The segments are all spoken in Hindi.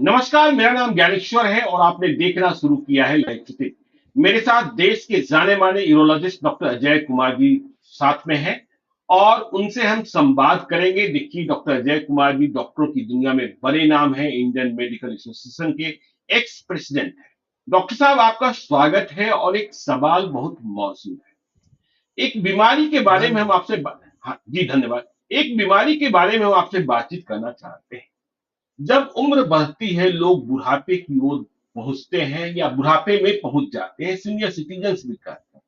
नमस्कार, मेरा नाम ज्ञानेश्वर है और आपने देखना शुरू किया है लाइव स्ट्रीम। मेरे साथ देश के जाने माने यूरोलॉजिस्ट डॉक्टर अजय कुमार जी साथ में हैं और उनसे हम संवाद करेंगे। देखिए, डॉक्टर अजय कुमार जी डॉक्टरों की दुनिया में बड़े नाम हैं, इंडियन मेडिकल एसोसिएशन के एक्स प्रेसिडेंट हैं। डॉक्टर साहब, आपका स्वागत है और एक सवाल बहुत मौजूद है। एक बीमारी के बारे में हम धन्यवाद। आपसे हाँ जी, धन्यवाद। एक बीमारी के बारे में हम आपसे बातचीत करना चाहते हैं। जब उम्र बढ़ती है, लोग बुढ़ापे की ओर पहुंचते हैं या बुढ़ापे में पहुंच जाते हैं, सीनियर सिटीजन्स भी कहते हैं।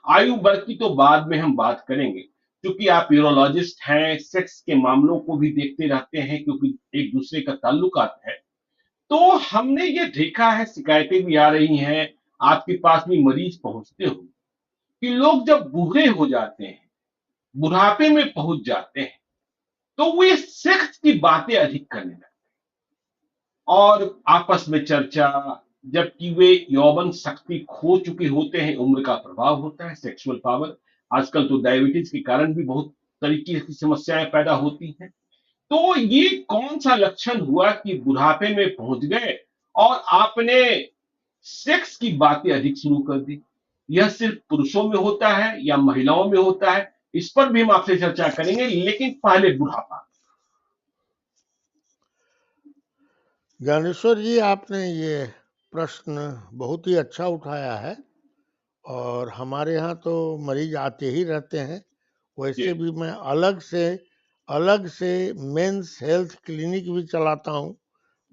आयु बढ़ की तो बाद में हम बात करेंगे, क्योंकि आप यूरोलॉजिस्ट हैं, सेक्स के मामलों को भी देखते रहते हैं, क्योंकि एक दूसरे का ताल्लुकात है। तो हमने ये देखा है, शिकायतें भी आ रही हैं, आपके पास भी मरीज पहुंचते हो, कि लोग जब बूढ़े हो जाते हैं, बुढ़ापे में पहुंच जाते हैं, तो वे सेक्स की बातें अधिक करने लगते हैं और आपस में चर्चा, जबकि वे यौवन शक्ति खो चुके होते हैं। उम्र का प्रभाव होता है, सेक्सुअल पावर। आजकल तो डायबिटीज के कारण भी बहुत तरीके की समस्याएं पैदा होती हैं। तो ये कौन सा लक्षण हुआ कि बुढ़ापे में पहुंच गए और आपने सेक्स की बातें अधिक शुरू कर दी? यह सिर्फ पुरुषों में होता है या महिलाओं में होता है? इस पर भी हम आपसे चर्चा करेंगे, लेकिन पहले बुढ़ापा। ज्ञानेश्वर जी, आपने ये प्रश्न बहुत ही अच्छा उठाया है और हमारे यहाँ तो मरीज आते ही रहते हैं। जी। वैसे भी मैं अलग से मेंस हेल्थ क्लिनिक भी चलाता हूँ।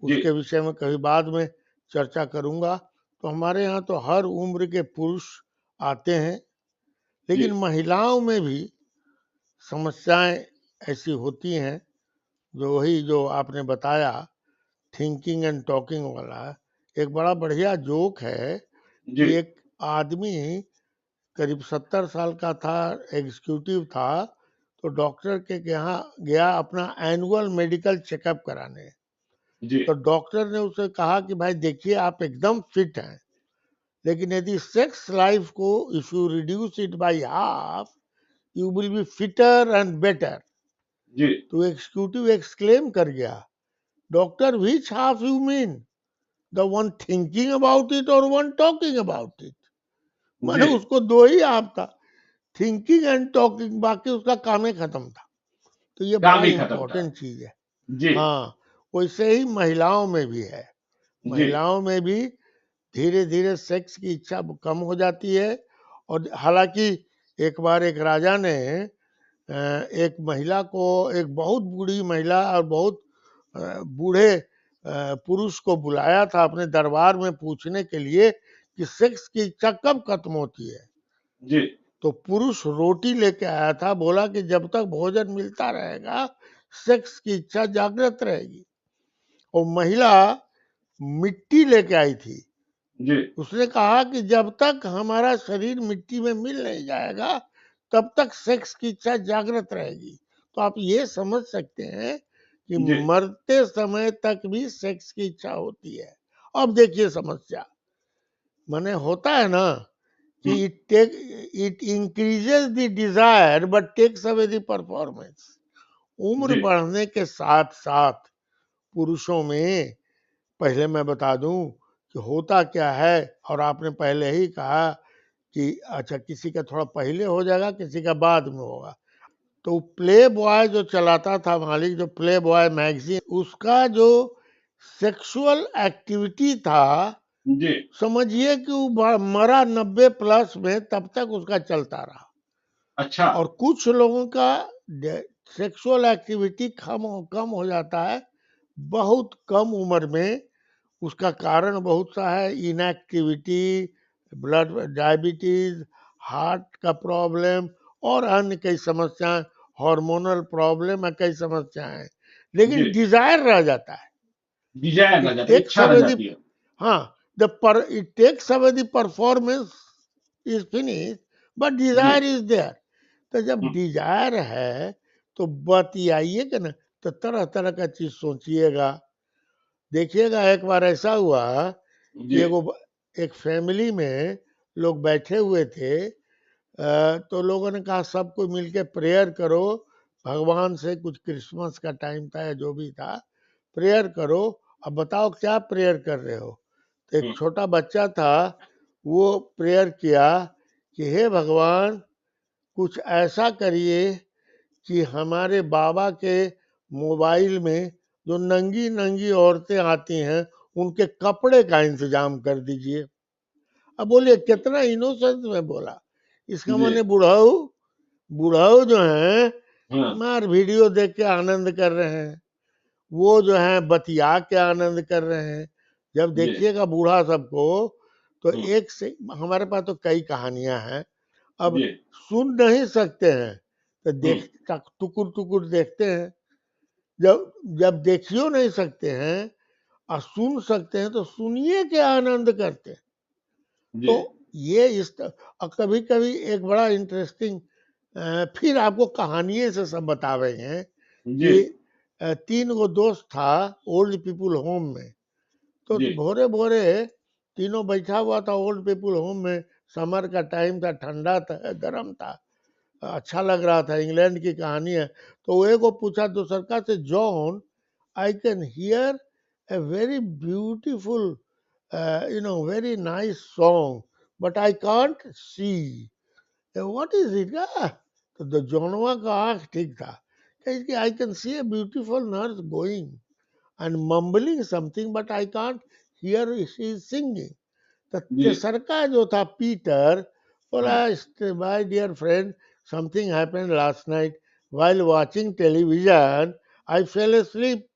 जी। उसके विषय में कभी बाद में चर्चा करूँगा। तो हमारे यहाँ तो हर उम्र के पुरुष आते हैं, जी। लेकिन महिलाओं में भी समस्याएं ऐसी होती हैं। जो आपने बताया, थिंकिंग एंड टॉकिंग वाला, एक बड़ा बढ़िया जोक है जी। कि एक आदमी करीब 70 साल का था, एग्जीक्यूटिव था, तो डॉक्टर के यहाँ गया अपना एनुअल मेडिकल चेकअप कराने। जी। तो डॉक्टर ने उसे कहा कि भाई देखिए, आप एकदम फिट हैं, लेकिन यदि सेक्स लाइफ को if you reduce it by half, you will be fitter and better. जी। तो एग्जीक्यूटिव एक्सक्लेम कर गया, doctor, which half you mean, the one thinking about it or one talking about it? जी। माने उसको दो ही आप था, थिंकिंग एंड टॉकिंग, बाकी उसका काम ही खत्म था। तो ये बड़ा काम ही खत्म था। इम्पोर्टेंट चीज है। जी। हाँ, वैसे ही महिलाओं में भी है। जी। महिलाओं में भी धीरे धीरे सेक्स की इच्छा कम हो जाती है। और हालांकि एक बार एक राजा ने एक महिला को, एक बहुत बूढ़ी महिला और बहुत बूढ़े पुरुष को बुलाया था अपने दरबार में पूछने के लिए कि सेक्स की इच्छा कब खत्म होती है। जी। तो पुरुष रोटी लेके आया था, बोला कि जब तक भोजन मिलता रहेगा सेक्स की इच्छा जागृत रहेगी। और महिला मिट्टी लेके आई थी। जी। उसने कहा कि जब तक हमारा शरीर मिट्टी में मिल नहीं जाएगा तब तक सेक्स की इच्छा जागृत रहेगी। तो आप ये समझ सकते हैं कि जी। मरते समय तक भी सेक्स की इच्छा होती है। अब देखिए समस्या, माने होता है ना कि hmm. It increases the desire but takes away the performance. उम्र जी। बढ़ने के साथ साथ पुरुषों में, पहले मैं बता दूं कि होता क्या है, और आपने पहले ही कहा कि अच्छा किसी का थोड़ा पहले हो जाएगा, किसी का बाद में होगा। तो प्ले बॉय जो चलाता था मालिक, जो प्ले बॉय मैगजीन, उसका जो सेक्सुअल एक्टिविटी था, जी। समझिए कि वो मरा 90+ में, तब तक उसका चलता रहा। अच्छा। और कुछ लोगों का सेक्सुअल एक्टिविटी कम हो जाता है बहुत कम उम्र में। उसका कारण बहुत सा है, इनएक्टिविटी, ब्लड डायबिटीज, हार्ट का प्रॉब्लम और अन्य कई समस्याएं, हार्मोनल प्रॉब्लम है, कई समस्याएं, जी। लेकिन डिजायर रह जाता है। डिजायर रह इट जाता है, टेक्स इच्छा रह अवे द, जाती है। हाँ, it takes away the performance is finish, but जी। Desire is there. तो जब हम्म। डिजायर है तो बतियाइएगा ना, तो तरह तरह का चीज सोचिएगा। देखिएगा, एक बार ऐसा हुआ कि जी। एक फैमिली में लोग बैठे हुए थे। तो लोगों ने कहा सबको मिलके प्रेयर करो, भगवान से, कुछ क्रिसमस का टाइम था या जो भी था, प्रेयर करो अब बताओ क्या प्रेयर कर रहे हो? तो एक हम्म, छोटा बच्चा था, वो प्रेयर किया कि हे भगवान, कुछ ऐसा करिए कि हमारे बाबा के मोबाइल में जो नंगी नंगी औरतें आती हैं, उनके कपड़े का इंतजाम कर दीजिए। अब बोलिए कितना इनोसेंस में बोला। इसका जी, माने बुढ़ाऊ बुढ़ाऊ जो है हाँ, मार वीडियो देख के आनंद कर रहे हैं, वो जो है बतिया के आनंद कर रहे हैं। जब जी, देखिएगा बूढ़ा सबको, तो हम्म, एक से हमारे पास तो कई कहानियां हैं। अब जी, सुन नहीं सकते हैं तो हम्म, देख टुकुर टुकुर देखते हैं। जब जब देखियो नहीं सकते हैं और सुन सकते हैं तो सुनिए के आनंद करते हैं। जी, तो ये और कभी कभी एक बड़ा इंटरेस्टिंग, फिर आपको कहानियों से सब बतावे हैं जी, कि तीन गो दोस्त था ओल्ड पीपुल होम में। तो जी, भोरे भोरे तीनों बैठा हुआ था ओल्ड पीपुल होम में। समर का टाइम था, ठंडा था, गर्म था, अच्छा लग रहा था। इंग्लैंड की कहानी है। तो वो एक को पूछा दूसर का से, John, I can hear a very beautiful, very nice song, but I can't see. What is it? तो जोनवा का आंख ठीक था। I can see a beautiful nurse going and mumbling something, but I can't hear she is singing. तो जी, तेसर का जो था पीटर हाँ, बोला, my dear friend, something happened last night while watching television. I fell asleep.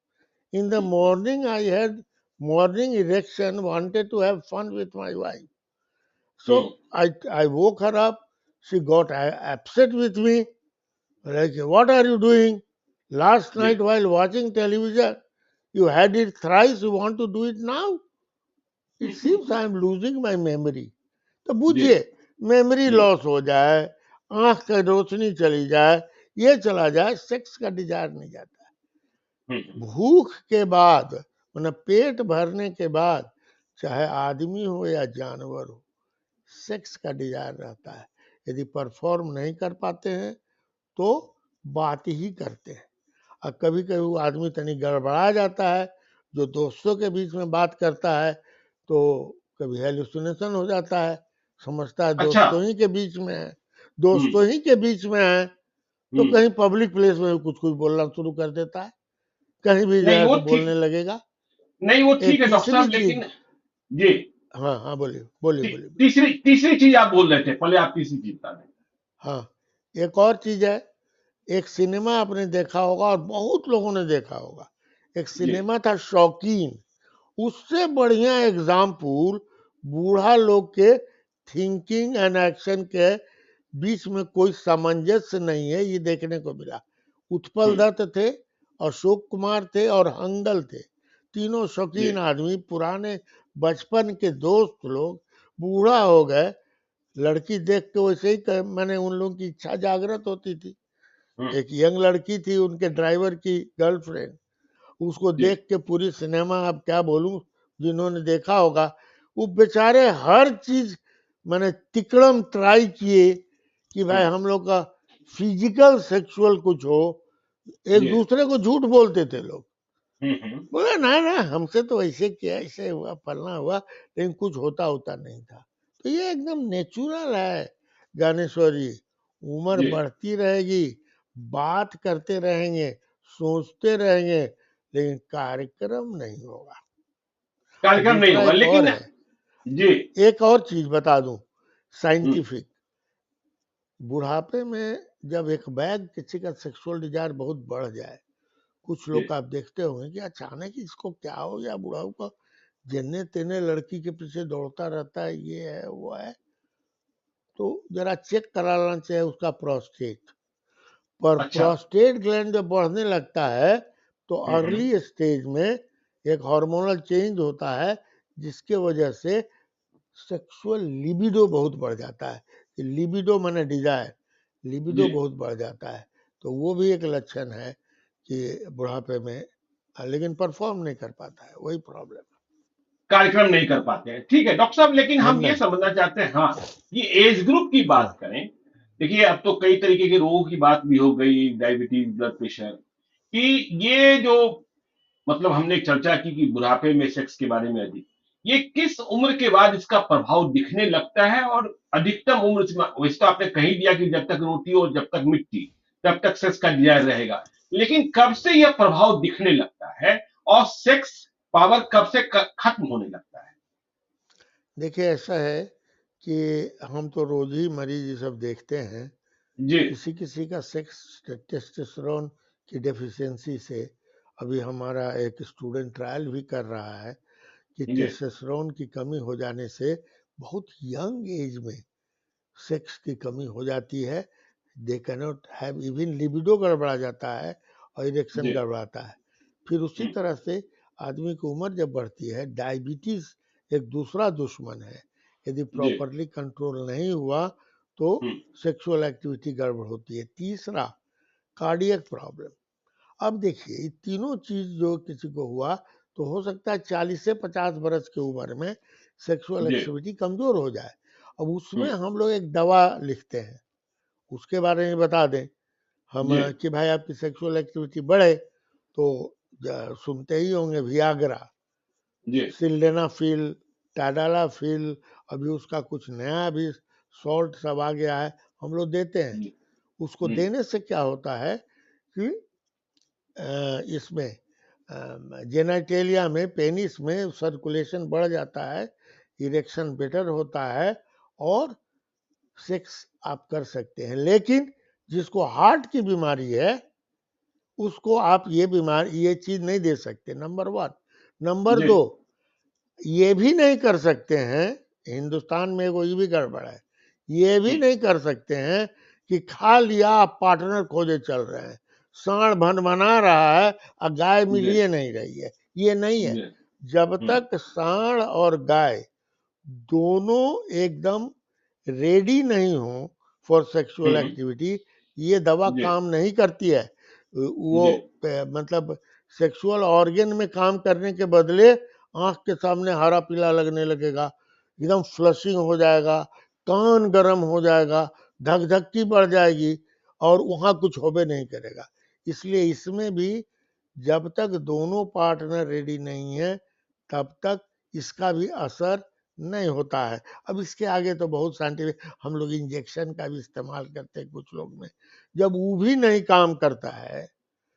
In the morning, I had morning erection, wanted to have fun with my wife. Hmm, So I woke her up. She got upset with me. Like, what are you doing? Last जी, night while watching television, you had it thrice. You want to do it now? It seems I am losing my memory. तो जी, बूझिए, मेमोरी जी, लॉस हो जाए, आंख की रोशनी चली जाए, ये चला जाए, सेक्स का डिजायर नहीं जाता। हम्म, भूख के बाद, मतलब पेट भरने के बाद, चाहे आदमी हो या जानवर हो, सेक्स का डिजायर रहता है। यदि परफॉर्म नहीं कर पाते हैं तो बात ही करते हैं। और कभी कभी वो आदमी तनी गड़बड़ा जाता है, जो दोस्तों के बीच में बात करता है तो कभी हेलुसिनेशन हो जाता है, समझता है अच्छा, दोस्तों ही के बीच में है, हम्म, दोस्तों ही के बीच में है। तो हम्म, कहीं पब्लिक प्लेस में कुछ कुछ बोलना शुरू कर देता है, कहीं भी नहीं जाए वो तो बोलने ठीक, लगेगा। नहीं वो ठीक एक है डॉक्टर तीसरी साहब, चीज, लेकिन जी, हाँ हाँ, बोलिए बोलिए बोलिए बोलिए। तीसरी तीसरी चीज आप बोल रहे थे, पहले आप तीसरी चीज बता दें। हाँ, एक और चीज है। एक सिनेमा आपने देखा होगा और बहुत लोगों ने देखा होगा। एक जी, सिनेमा था शौकीन। उससे बढ़िया एग्जाम्पल बूढ़ा लोग के थिंकिंग एंड एक्शन के बीच में कोई सामंजस्य नहीं है, ये देखने को मिला। उत्पल हम्म, दत्त थे, अशोक कुमार थे और हंगल थे। तीनों जी, शौकीन आदमी, पुराने बचपन के दोस्त लोग, बूढ़ा हो गए। लड़की देख के वैसे ही मैंने उन लोगों की इच्छा जागृत होती थी। हम्म, एक यंग लड़की थी, उनके ड्राइवर की गर्लफ्रेंड। उसको जी, देख के पूरी सिनेमा, अब क्या बोलूं, जिन्होंने देखा होगा, वो बेचारे हर चीज मैंने तिकड़म ट्राई किए कि भाई हम्म, हम लोग का फिजिकल सेक्सुअल कुछ हो। एक जी, दूसरे को झूठ बोलते थे लोग। हम्म, बोले ना ना, हमसे तो ऐसे किया, ऐसे हुआ, फलना हुआ, लेकिन कुछ होता होता नहीं था। तो ये एकदम नेचुरल है ज्ञानेश्वरी। उम्र जी, बढ़ती रहेगी, बात करते रहेंगे, सोचते रहेंगे, लेकिन कार्यक्रम नहीं होगा। और कार्यक्रम नहीं दूसरा होगा एक और लेकिन, है, जी, एक और चीज बता दूं, हम्म, साइंटिफिक। बुढ़ापे में जब एक बैग किसी का सेक्सुअल डिजायर बहुत बढ़ जाए, कुछ जी, लोग आप देखते होंगे कि अचानक इसको क्या हो गया, बुढ़ाऊ का जन्ने तेने लड़की के पीछे दौड़ता रहता है, ये है वो है। तो जरा चेक करा लेना चाहिए उसका प्रोस्टेट। पर अच्छा, प्रोस्टेट ग्लैंड जब बढ़ने लगता है तो हम्म, अर्ली स्टेज में एक हार्मोनल चेंज होता है, जिसके वजह से सेक्सुअल लिबिडो बहुत बढ़ जाता है। लिबिडो माने डिजायर, जी, लिबिडो बहुत बढ़ जाता है। तो वो भी एक लक्षण है कि बुढ़ापे में, लेकिन परफॉर्म नहीं कर पाता है, वही प्रॉब्लम कार्यक्रम नहीं कर पाते हैं, ठीक है डॉक्टर साहब, लेकिन है। हम ये नहीं। समझना चाहते हैं, हाँ, ये एज ग्रुप की हाँ बात करें। देखिए अब तो कई तरीके के रोगों की बात भी हो गई, डायबिटीज, ब्लड प्रेशर, कि ये जो मतलब हमने एक चर्चा की कि बुढ़ापे में सेक्स के बारे में अधिक, ये किस उम्र के बाद इसका प्रभाव दिखने लगता है? और अधिकतम उम्र वैसे तो आपने कही दिया कि जब तक रोटी और जब तक मिट्टी, तब तक सेक्स का डिजायर रहेगा, लेकिन कब से यह प्रभाव दिखने लगता है और सेक्स पावर कब से खत्म होने लगता है? देखिए ऐसा है कि हम तो रोज ही मरीज ये सब देखते हैं। जी। किसी किसी का सेक्स टेस्टोस्टेरोन की डेफिशिएंसी से, अभी हमारा एक स्टूडेंट ट्रायल भी कर रहा है कि जी। टेस्टोस्टेरोन की कमी हो जाने से बहुत यंग एज में सेक्स की कमी हो जाती है। They cannot have, even libido गड़बड़ा जाता है और इरेक्शन जी। गड़बड़ाता है। फिर उसी हम्म, तरह से आदमी की उम्र जब बढ़ती है, डायबिटीज एक दूसरा दुश्मन है। यदि जी। प्रॉपरली कंट्रोल नहीं हुआ तो हम्म, सेक्सुअल एक्टिविटी गड़बड़ होती है। तीसरा, कार्डियक प्रॉब्लम। अब देखिए ये तीनों चीज जो किसी को हुआ तो हो सकता है 40 से 50 बरस की उम्र में सेक्सुअल जी। एक्टिविटी कमजोर हो जाए। अब उसमें हम्म, हम लोग एक दवा लिखते हैं, उसके बारे में बता दें हम जी। कि भाई आपकी सेक्सुअल एक्टिविटी बढ़े तो सुनते ही होंगे वियाग्रा, जी। सिल्डेनाफिल, टाडालाफिल, अभी उसका कुछ नया भी सॉल्ट सब आ गया है, हम लोग देते हैं। जी। उसको हम्म, देने से क्या होता है कि इसमें जेनाइटेलिया में, पेनिस में सर्कुलेशन बढ़ जाता है, इरेक्शन बेटर होता है और सेक्स आप कर सकते हैं। लेकिन जिसको हार्ट की बीमारी है उसको आप ये चीज नहीं दे सकते, नंबर वन। नंबर जी। दो, ये भी नहीं कर सकते हैं, हिंदुस्तान में कोई भी गड़बड़ है, ये भी हम्म, नहीं कर सकते हैं कि खा लिया आप पार्टनर खोजे चल रहे हैं, सांड भन बना रहा है और गाय जी। मिलिए नहीं रही है, ये नहीं है। जी। जब हम्म, तक सांड और गाय दोनों एकदम रेडी नहीं हो फॉर सेक्सुअल हम्म, एक्टिविटी, ये दवा जी। काम नहीं करती है। वो जी। मतलब सेक्सुअल ऑर्गन में काम करने के बदले आंख के सामने हरा पीला लगने लगेगा, एकदम फ्लशिंग हो जाएगा, कान गर्म हो जाएगा, धक धक्की बढ़ जाएगी और वहां कुछ होबे नहीं करेगा। इसलिए इसमें भी जब तक दोनों पार्टनर रेडी नहीं है तब तक इसका भी असर नहीं होता है। अब इसके आगे तो बहुत साइंटिफिक, हम लोग इंजेक्शन का भी इस्तेमाल करते हैं कुछ लोग में। जब वो भी नहीं काम करता है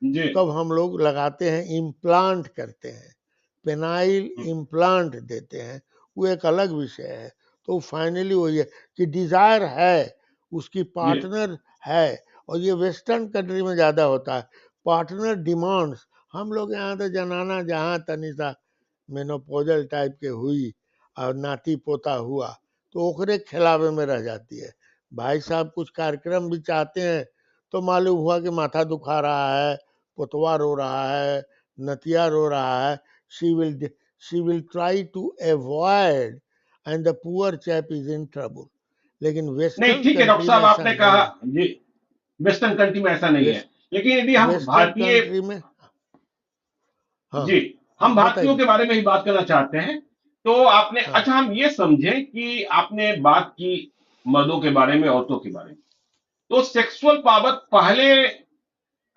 जी। तब हम लोग लगाते हैं, इम्प्लांट करते हैं, पेनाइल हम्म, इम्प्लांट देते हैं, वो एक अलग विषय है। तो फाइनली वही है कि डिजायर है, उसकी जी। पार्टनर है। और ये वेस्टर्न कंट्री में ज्यादा होता है, पार्टनर डिमांड्स। हम लोग यहाँ तो जनाना जहाँ तनी सा मेनोपॉजल टाइप के हुई और नाती पोता हुआ तो ओकरे खिलावे में रह जाती है। भाई साहब कुछ कार्यक्रम भी चाहते हैं तो मालूम हुआ कि माथा दुखा रहा है, पोतवा रो रहा है, नतिया रो रहा है, she will she will try to avoid and the poor chap is in trouble. लेकिन नहीं, वेस्टर्न ठीक है डॉक्टर कंट्री में साहब, ऐसा आपने कहा। नहीं है। जी। वेस्टर्न कंट्री में ऐसा नहीं है, वेस्ट लेकिन यदि हम वेस्टर्न भारतीय। कंट्री में, हाँ जी। हम भारतीयों बताइए। के बारे में ही बात करना चाहते हैं। तो आपने, हाँ अच्छा, हम ये समझें कि आपने बात की मर्दों के बारे में, औरतों के बारे में, तो सेक्सुअल पावर पहले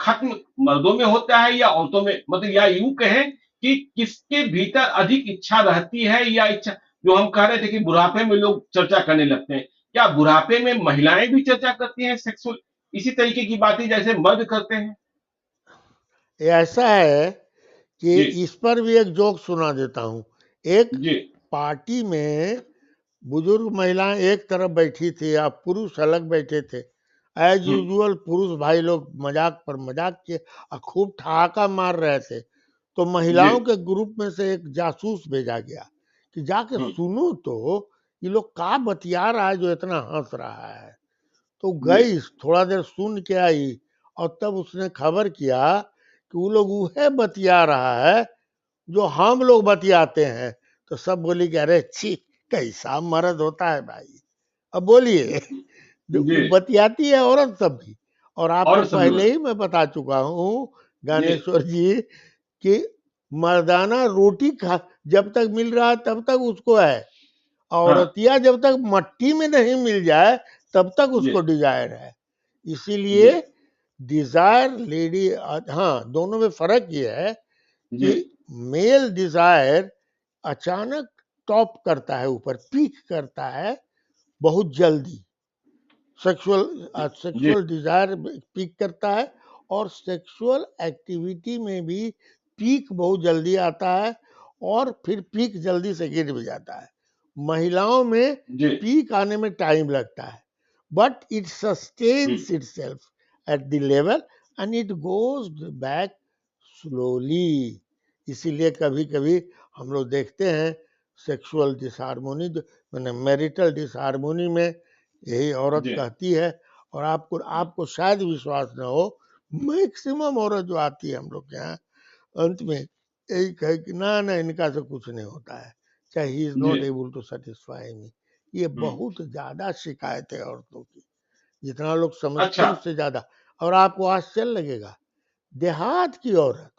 खत्म मर्दों में होता है या औरतों में? मतलब या यूं कहें कि किसके भीतर अधिक इच्छा रहती है, या इच्छा, जो हम कह रहे थे कि बुढ़ापे में लोग चर्चा करने लगते हैं, क्या बुढ़ापे में महिलाएं भी चर्चा करती हैं सेक्सुअल इसी तरीके की बातें जैसे मर्द करते हैं? ये ऐसा है कि जी। इस पर भी एक जोक सुना देता हूँ। एक जी। पार्टी में बुजुर्ग महिलाएं एक तरफ बैठी थी, आप पुरुष अलग बैठे थे। एज हम्म। यूजुअल पुरुष भाई लोग मजाक पर मजाक किए और खूब ठहाका मार रहे थे। तो जी। महिलाओं के ग्रुप में से एक जासूस भेजा गया कि जाके हम्म। सुनो तो ये लोग का बतिया रहा है जो इतना हंस रहा है। तो जी। गई, थोड़ा देर सुन के आई और तब उसने खबर किया कि वो लोग वह बतिया रहा है जो हम लोग बतियाते हैं। तो सब बोली कि अरे छी, कैसा मर्द होता है भाई। अब बोलिए, जी। वो बतियाती है औरत सब भी। और आपको और सभी पहले बात। ही मैं बता चुका हूँ जी। ज्ञानेश्वर जी कि मर्दाना रोटी खा जब तक मिल रहा है तब तक उसको है, हाँ। औरतिया जब तक मट्टी में नहीं मिल जाए तब तक जी। उसको डिजायर है। जी। इसीलिए डिजायर लेडी, हाँ दोनों में फर्क ये है जी कि मेल डिजायर अचानक टॉप करता है, ऊपर पीक करता है बहुत जल्दी। सेक्सुअल जी सेक्सुअल डिजायर पीक करता है, और सेक्सुअल एक्टिविटी में भी पीक बहुत जल्दी आता है, और फिर पीक जल्दी से गिर भी जाता है। महिलाओं में जी पीक आने में टाइम लगता है, but it sustains itself at the level and it goes back slowly. इसीलिए कभी कभी हम लोग देखते हैं सेक्सुअल डिसहार्मोनी, मैंने मैरिटल डिसहार्मोनी में यही औरत जी कहती है, और आपको आपको शायद विश्वास न हो, मैक्सिमम औरत जो आती है हम लोग के यहाँ, अंत में यही कहे कि ना ना इनका से कुछ नहीं होता है, चाहे ही इज जी not able to satisfy me. ये हम्म, बहुत ज्यादा शिकायत है औरतों की, जितना लोग समझते अच्छा। हैं उससे ज्यादा। और आपको आश्चर्य लगेगा, देहात की औरत,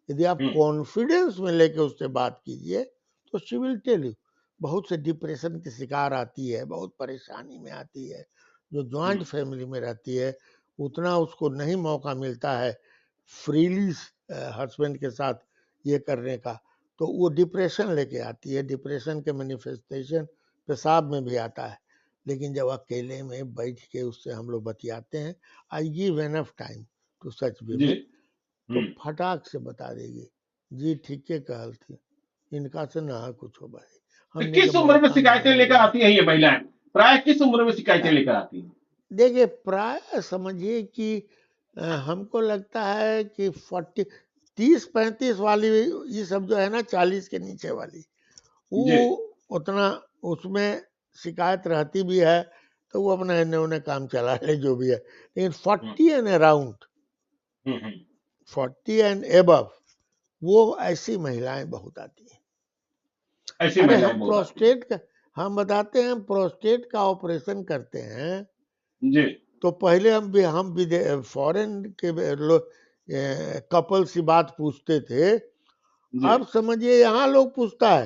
यदि आप हम्म कॉन्फिडेंस में लेके उससे बात कीजिए, तो शी विल टेल यू बहुत से डिप्रेशन के शिकार आती है, बहुत परेशानी में आती है, जो जॉइंट हम्म फैमिली में रहती है, उतना उसको नहीं मौका मिलता है फ्रीली हस्बैंड के साथ ये करने का, तो वो डिप्रेशन लेके आती है। डिप्रेशन के मैनिफेस्टेशन पेशाब में भी आता है। लेकिन जब अकेले में बैठ के उससे हम लोग बतियाते हैं, I give enough time to such जी विमेन, तो हम्म। फटाक से बता देगी, जी ठीक है कहल थी, इनका से ना कुछ हो भाई, तो हमने के किस उम्र में मौका शिकायतें नहीं लेकर दिया। आती हैं ये महिलाएं? प्राय किस उम्र में शिकायतें लेकर आती हैं? देखिए प्राय समझिए कि हमको लगता है कि 30-35 वाली, ये सब जो है ना 40 के नीचे वाली, जी वो उतना उसमें शिकायत रहती भी है, तो वो अपना इन्हें उन्हें काम चला ले जो भी है। लेकिन हम्म 40 and around, hmm. 40 and above, वो ऐसी महिलाएं बहुत आती हैं। ऐसी अरे महिलाएं बहुत आती हम बताते हैं, हम प्रोस्टेट का ऑपरेशन करते हैं, हैं। जी तो पहले हम फॉरेन के लोग कपल से बात पूछते थे, जी अब समझिए यहाँ लोग पूछता है,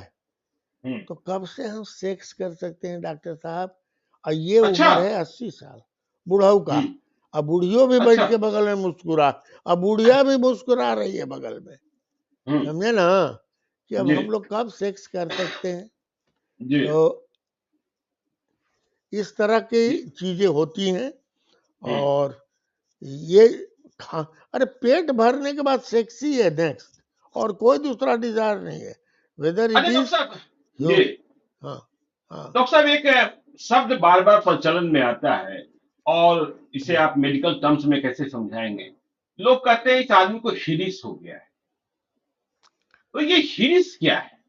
हम्म। तो कब से हम सेक्स कर सकते हैं डॉक्टर साहब? और ये अच्छा। उम्र है 80 साल, बुढ़ऊ का। हम्म। अब बुढ़ियों भी बैठ अच्छा। के बगल में मुस्कुरा, अब बुढ़िया भी मुस्कुरा रही है बगल में, हम्म। समझे ना, कि अब जी हम लोग कब सेक्स कर सकते हैं। जी तो इस तरह की जी चीजें होती हैं। हम्म। और ये खा अरे पेट भरने के बाद सेक्सी है नेक्स्ट, और कोई दूसरा डिजायर नहीं है, वेदर इट अरे डॉक्टर इज साहब। ह्यू। जी हाँ हाँ डॉक्टर साहब, एक शब्द बार बार प्रचलन में आता है, और इसे जी। आप मेडिकल टर्म्स में कैसे समझाएंगे? लोग कहते हैं इस आदमी को हिरिस हो गया है। तो ये हिरिस क्या है,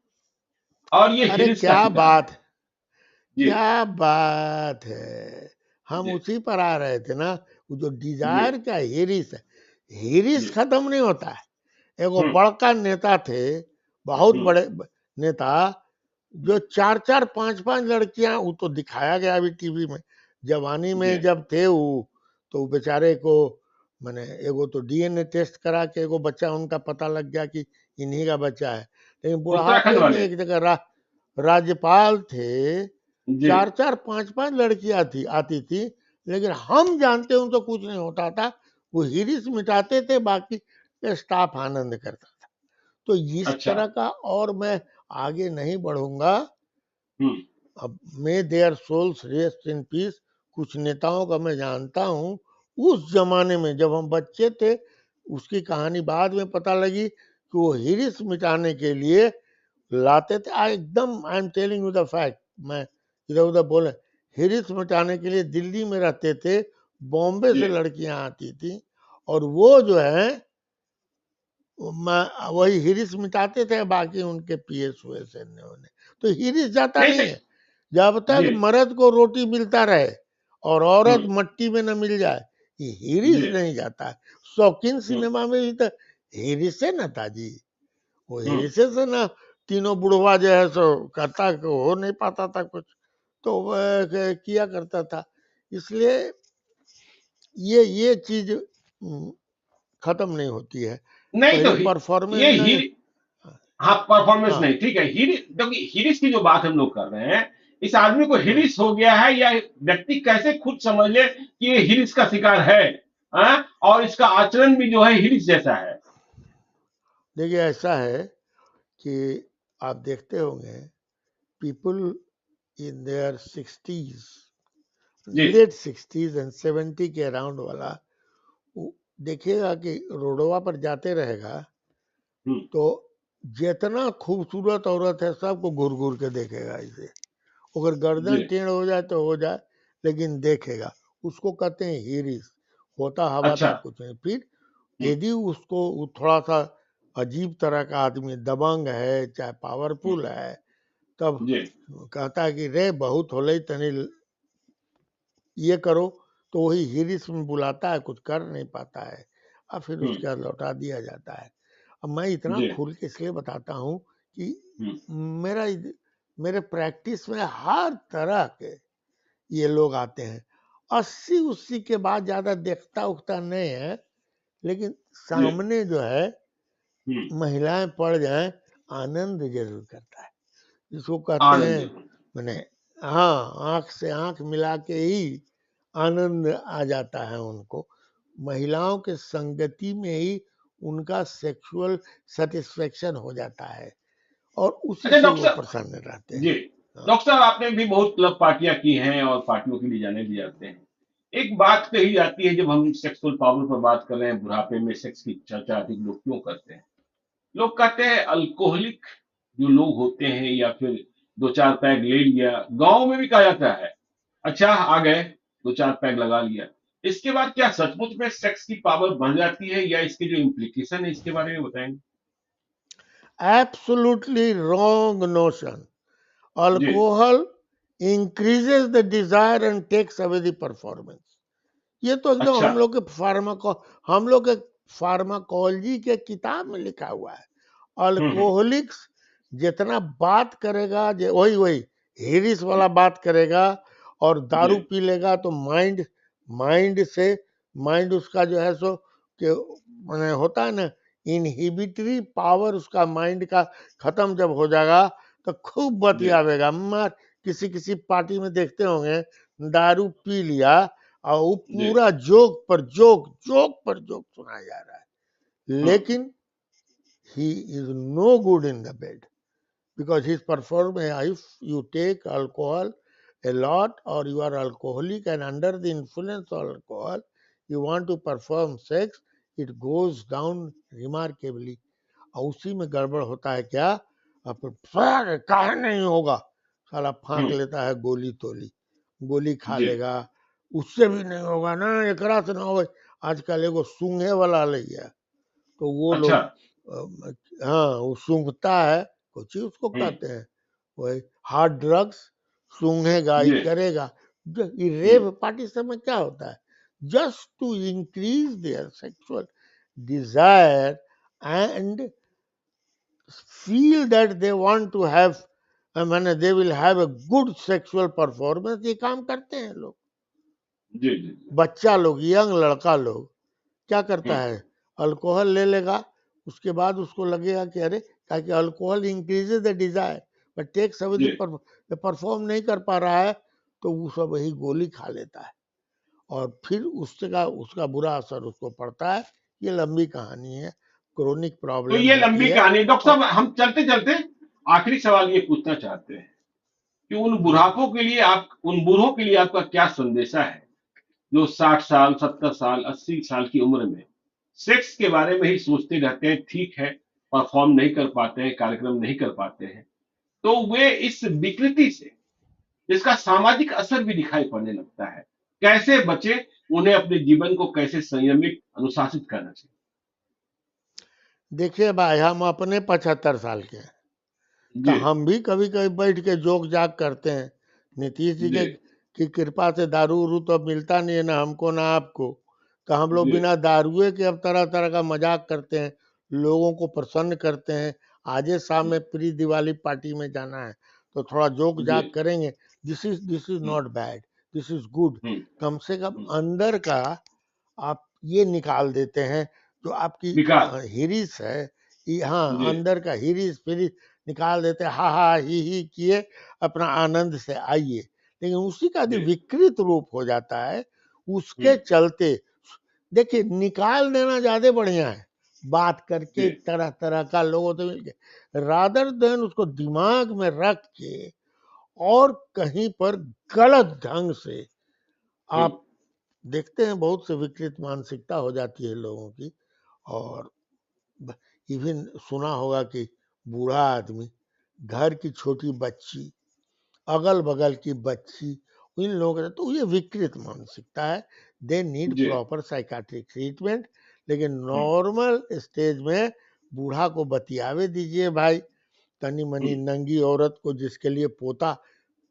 और ये अरे हिरिस का क्या शिकार बात है? है, जी क्या बात है, हम जी उसी पर आ रहे थे ना। वो जो जी डिजायर का हिरिस है, हिरिस जी खत्म नहीं होता है। एगो हम्म बड़का नेता थे, बहुत हम्म। बड़े नेता, जो चार चार पांच पांच लड़कियां, वो तो दिखाया गया अभी टीवी में, जवानी जी में जब थे वो, तो बेचारे को मैंने एगो तो डीएनए टेस्ट करा के एगो बच्चा उनका पता लग गया कि इन्हीं का बच्चा है। लेकिन उत्तराखंड बुढ़ापे में वाले। एक जगह राज्यपाल थे, जी चार चार पांच पांच लड़कियां थी आती थी, लेकिन हम जानते हैं उनको कुछ नहीं होता था, वो हिरिस मिटाते थे, बाकी स्टाफ आनंद करता था। तो इस अच्छा। तरह का, और मैं आगे नहीं बढ़ूंगा। हम्म अब may their souls rest in peace, कुछ नेताओं का मैं जानता हूँ, उस जमाने में जब हम बच्चे थे, उसकी कहानी बाद में पता लगी कि वो हिरिस मिटाने के लिए लाते थे। I am telling you the fact, मैं इधर उधर बोले, हिरिस मिटाने के लिए दिल्ली में रहते थे, बॉम्बे जी से लड़कियां आती थी, और वो जो है वही हिरिस मिटाते थे, बाकी उनके पीएस हुए से होने। तो हिरिस जाता नहीं नहीं सही। है, जब तक जी मर्द को रोटी मिलता रहे और औरत हम्म। मट्टी में न मिल जाए, ये जी हिरिस नहीं जाता है। शौकीन हम्म सिनेमा में भी तो हिरिसे न था जी, वो हम्म। हिरिसे से ना तीनों बुढ़वा जो है सो करता, हो नहीं पाता था कुछ, तो वह किया करता था। इसलिए ये चीज खत्म नहीं होती है। नहीं तो पहले परफॉर्मेंस ये नहीं। हाँ, परफॉर्मेंस हाँ नहीं, ठीक है। क्योंकि हिरिस की जो बात हम लोग कर रहे हैं, इस आदमी को हाँ, हिरिस हो गया है, या व्यक्ति कैसे खुद समझ ले कि ये हिरिस का शिकार है? हाँ? और इसका आचरण भी जो है हिरिस जैसा है। देखिए ऐसा है कि आप देखते होंगे पीपल इन देयर 60s, जी। लेट 60s एंड 70 के अराउंड वाला वो देखिएगा कि रोडवा पर जाते रहेगा हम्म। तो जितना खूबसूरत औरत है सबको घूर घूर के देखेगा ऐसे, अगर जी। गर्दन टेढ़ हो जाए तो हो जाए, लेकिन देखेगा। उसको कहते हैं हीरिस, होता अच्छा। हवादार कुछ नहीं। फिर हम्म। यदि उसको वो थोड़ा सा अजीब तरह का आदमी दबंग है चाहे हम्म। पावरफुल है, तब जी। कहता है कि रे बहुत होले तनी ये करो, तो वही हिरिस में बुलाता है, कुछ कर नहीं पाता है, और फिर हम्म। उसके बाद लौटा दिया जाता है। अब मैं इतना जी। खुल के इसलिए बताता हूँ कि हम्म। मेरा मेरे प्रैक्टिस में हर तरह के ये लोग आते हैं। 80 के बाद ज्यादा देखता उखता नहीं है, लेकिन जी। सामने जो है हम्म। महिलाएं पड़ जाएं, आनंद जरूर करता है, जिसको कहते आनंद। हैं मैंने, हाँ, आंख से आंख मिला के ही आनंद आ जाता है उनको। महिलाओं के संगति में ही उनका सेक्सुअल सेटिस्फेक्शन हो जाता है और उसी अच्छा से डॉक्टर वो साहब। प्रसन्न रहते जी। हैं। हाँ। डॉक्टर साहब, आपने भी बहुत क्लब पार्टियां की हैं और पार्टियों के लिए जाने भी जाते हैं। एक बात कही जाती है, जब हम सेक्सुअल पावर पर बात कर रहे हैं, बुढ़ापे में सेक्स की चर्चा अधिक लोग क्यों करते हैं? लोग कहते हैं अल्कोहलिक जो लोग होते हैं, या फिर दो चार पैग ले लिया, गांव में भी कहा जाता है, अच्छा आ गए, दो चार पैग लगा लिया, इसके बाद क्या सचमुच में सेक्स की पावर बढ़ जाती है, या इसके जो इम्प्लीकेशन है इसके बारे में बताएंगे? Absolutely wrong notion. Ji. Alcohol increases the desire and takes away the performance. ये तो एकदम अच्छा। हम लोग के फार्माकोलॉजी के किताब में लिखा हुआ है। हम्म। अल्कोहलिक्स जितना बात करेगा, वही वही हेरिस वाला बात करेगा, और जी। दारू पी लेगा तो माइंड माइंड से माइंड उसका जो है सो कि मैंने होता है ना, इनहिबिटरी पावर उसका माइंड का खत्म जब हो जाएगा तो खूब जी। बतियावेगा। मार किसी किसी पार्टी में देखते होंगे, दारू पी लिया और वो जी। पूरा जोक पर जोक, जोक पर जोक सुनाया जा रहा है, हम्म। लेकिन he is no good in the bed because his performance, if you take alcohol a lot or you are alcoholic and under the influence of alcohol you want to perform sex, it goes down remarkably। और उसी में गड़बड़ होता है क्या, अब काहे नहीं होगा, साला फांक हम्म। लेता है गोली तोली, गोली खा जी। लेगा, उससे भी नहीं होगा ना, एकरा से ना हो। आजकल एगो सूंघे वाला ले गया, तो वो अच्छा। लोग हाँ वो सूंघता है, कुछ ही उसको हम्म। कहते हैं, वही हार्ड ड्रग्स, सूंघेगा ही जी। करेगा। ये हम्म। रेव पार्टी समय क्या होता है, just to increase their sexual desire and feel that they want to have, मैंने they will have a good sexual performance, ये काम करते हैं लोग। जी। जी। जी। बच्चा लोग, यंग लड़का लोग क्या करता हम्म। है, अल्कोहल ले लेगा, उसके बाद उसको लगेगा कि अरे, ताकि alcohol increases the desire but takes away जी। द परफॉर्म नहीं कर पा रहा है, तो वो सब वही गोली खा लेता है और फिर उसका उसका बुरा असर उसको पड़ता है। ये लंबी कहानी है, क्रोनिक तो प्रॉब्लम ये होती लंबी है। कहानी, डॉक्टर और साहब हम चलते चलते आखिरी सवाल ये पूछना चाहते हैं कि उन बुढ़ापों के लिए, आप उन बूढ़ों के लिए आपका क्या संदेशा है, जो 60 साल, 70 साल, 80 साल की उम्र में सेक्स के बारे में ही सोचते रहते हैं, ठीक है, परफॉर्म नहीं कर पाते हैं, कार्यक्रम नहीं कर पाते हैं, तो वे इस विकृति से, इसका सामाजिक असर भी दिखाई पड़ने लगता है, कैसे बचे, उन्हें अपने जीवन को कैसे संयमित अनुशासित करना चाहिए? देखिए भाई, हम अपने 75 साल के हैं, तो जी। हम भी कभी कभी बैठ के जोक जाक करते हैं। नीतीश जी जी। के की कृपा से दारू उरू तो अब मिलता नहीं है, ना हमको ना आपको, तो हम लोग जी। बिना दारुए के अब तरह तरह का मजाक करते हैं, लोगों को प्रसन्न करते हैं। आजे शाम में प्री दिवाली पार्टी में जाना है तो थोड़ा जोक जी। जाक करेंगे। This is hmm. Not bad, this is good. Hmm. कम से कम हम्म। अंदर का आप ये निकाल देते हैं, जो आपकी विकास। हिरिस है, हाँ जी। अंदर का हिरिस फिरिस निकाल देते हैं, हा हा ही किए, अपना आनंद से आइए। लेकिन उसी का यदि जी। विकृत रूप हो जाता है, उसके हम्म। चलते देखिए निकाल देना ज्यादा बढ़िया है, बात करके जी, तरह तरह का लोगों से मिलके, रादर देन उसको दिमाग में रख के और कहीं पर गलत ढंग से हुँ, आप देखते हैं बहुत से विकृत मानसिकता हो जाती है लोगों की। और इवन सुना होगा कि बूढ़ा आदमी, घर की छोटी बच्ची, अगल बगल की बच्ची, इन लोगों का तो ये विकृत मानसिकता है। दे नीड जी, प्रॉपर साइकाट्रिक ट्रीटमेंट। लेकिन हुँ, नॉर्मल स्टेज में बूढ़ा को बतियावे दीजिए भाई, तनी हुँ, मनी नंगी औरत को जिसके लिए पोता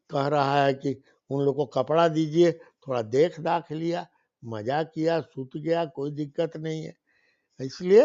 कह रहा है कि उन लोग को कपड़ा दीजिए, थोड़ा देख दाख लिया, मजा किया, सूत गया, कोई दिक्कत नहीं है। इसलिए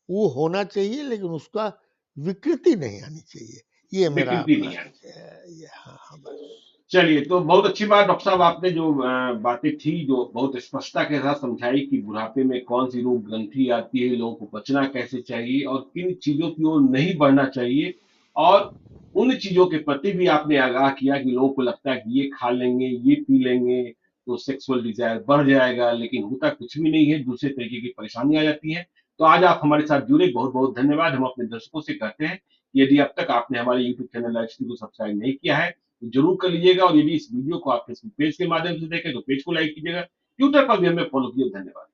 वो होना चाहिए, लेकिन उसका विकृति नहीं आनी चाहिए। ये मेरा विकृति अपना नहीं आनी चाहिए। ये, हाँ हाँ बस। चलिए, तो बहुत अच्छी बात डॉक्टर साहब आपने जो बातें थी जो बहुत स्पष्टता के साथ समझाई कि बुढ़ापे में कौन-सी रोग ग्रंथि आती है, लोगों को बचना कैसे चाहिए और किन चीज़ों की ओर नहीं बढ़ना चाहिए और उन चीज़ों के प्रति भी आपने आगाह किया कि लोगों को लगता है कि ये खा लेंगे, ये पी लेंगे, तो सेक्सुअल डिज़ायर बढ़ जाएगा, लेकिन होता कुछ भी नहीं है, दूसरे तरीके की परेशानी आ जाती है। तो आज आप हमारे साथ जुड़े, बहुत-बहुत धन्यवाद। हम अपने दर्शकों से कहते हैं, कि यदि अब तक आपने हमारे यूट्यूब चैनल लाइफ़स्टाइल को सब्सक्राइब नहीं किया है, जरूर कर लीजिएगा और यदि इस वीडियो को आप फेसबुक पेज के माध्यम से देखें तो पेज को लाइक कीजिएगा, ट्विटर पर भी हमें फॉलो कीजिए। धन्यवाद।